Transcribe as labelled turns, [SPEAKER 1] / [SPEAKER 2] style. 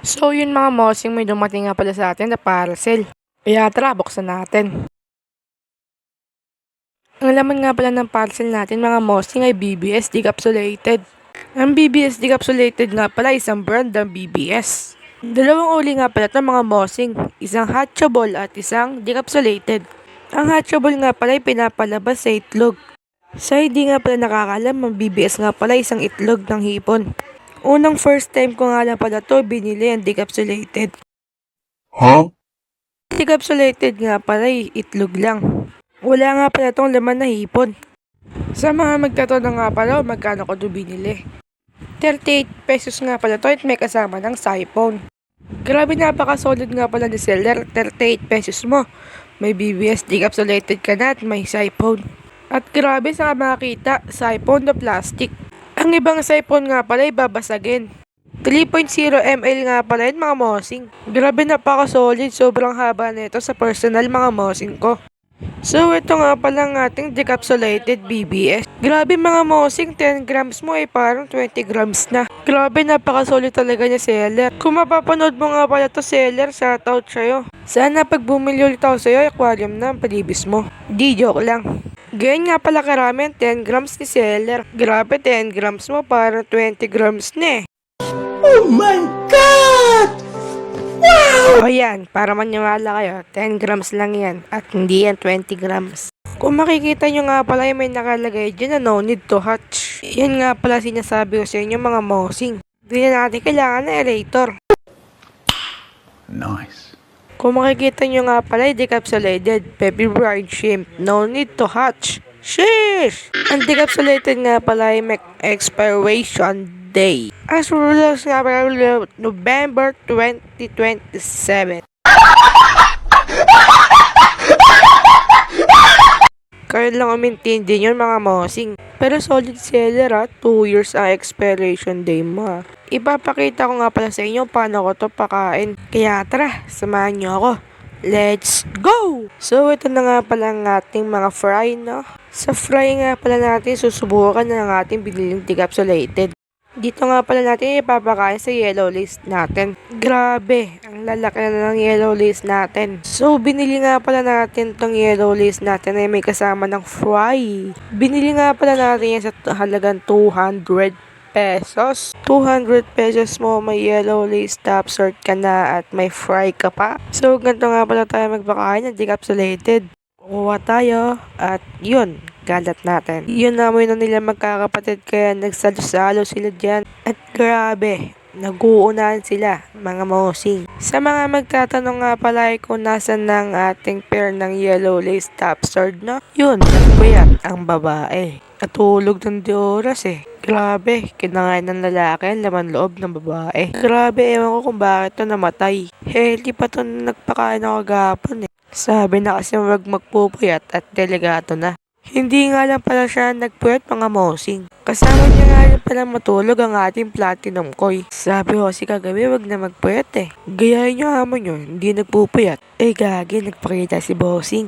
[SPEAKER 1] So yun mga mosing, may dumating nga pala sa atin na parcel. Kaya tara, buksan natin. Ang laman nga pala ng parcel natin mga mosing ay BBS Decapsulated. Ang BBS Decapsulated nga pala isang brand ng BBS. Dalawang uli nga pala ito mga mosing, isang hatchable at isang decapsulated. Ang hatchable nga pala ay pinapalabas sa itlog. Sa hindi nga pala nakakalam, ang BBS nga pala isang itlog ng hipon. Unang first time ko nga lang pala ito binili ang decapsulated. Decapsulated nga pala ay itlog lang. Wala nga pala itong laman na hipon. Sa mga magtatanong nga pala magkano ko ito binili. 38 pesos nga pala ito at may kasama ng siphon. Grabe, napaka-solid nga pala ni seller. 38 pesos mo. May BBS decapsulated ka na at may siphon. At grabe sa makita, siphon na plastic. Ang ibang siphon nga pala ay babasagin. 3.0 ml nga pala yun mga mosing. Grabe, napaka-solid. Sobrang haba nito sa personal mga mosing ko. So ito nga pala ang ating decapsulated BBS. Grabe mga mosing, 10 grams mo ay parang 20 grams na. Grabe, napaka-solid talaga niya seller. Kung mapapanood mo nga pala to seller, shoutout sa'yo. Sana pag bumili ulit ako sa'yo, aquarium na ang palibis mo. Di, joke lang. Ganyan nga pala karami 10 grams ni seller. Grabe, 10 grams mo parang 20 grams na eh.
[SPEAKER 2] Oh my God!
[SPEAKER 1] O yan, para maniwala kayo, 10 grams lang yan at hindi yan 20 grams. Kung makikita nyo nga pala may nakalagay dyan na no need to hatch. Yan nga pala sinasabi ko sa inyo mga mosing. Hindi na natin kailangan na aerator.
[SPEAKER 2] Nice.
[SPEAKER 1] Kung makikita nyo nga pala decapsulated, baby bride shrimp, no need to hatch. Sheesh! Ang decapsulated nga pala ay may expiration day. As rules nga pala November 2027. Kaya lang umintindi yun mga mosing. Pero solid seller 2 years ang expiration day mo. Ipapakita ko nga pala sa inyo paano ko to pakain. Kaya tara, samahan nyo ako. Let's go! So ito na nga pala ang ating mga fry, no? Sa fry nga pala natin susubukan na ng ating biniling decapsulated. Dito nga pala natin ipapakain sa yellow list natin. Grabe, ang lalaki na ng yellow list natin. So, binili nga pala natin tong yellow list natin ay may kasama ng fry. Binili nga pala natin yan sa halagang 200 pesos. 200 pesos mo, may yellow list top sort ka na at may fry ka pa. So, ganito nga pala tayo magpakain ng decapsulated. Kuha tayo at yun, galat natin. Yun namoy na nila magkakapatid kaya nagsalo-salo sila dyan. At grabe, nag-uunahan sila, mga mosing. Sa mga magtatanong nga pala kung nasan ng ating pair ng yellow lace top sword, no? Yun, nagpuyat ang babae. Natulog ng 2 oras eh. Grabe, kinakain ng lalaki ang laman loob ng babae. Grabe, ewan ko kung bakit to namatay. Healthy pa to na nagpakain ako gapon eh. Sabi na kasi wag magpupuyat at delegado na. Hindi nga lang pala siya nagpuyat mga mosing. Kasama niya nga lang pala matulog ang ating platinum koi. Sabi ko si kagabi wag na magpuyat eh. Gayahin niyo hamon nyo, hindi nagpupuyat. Eh gagi, nagpakita si bossing.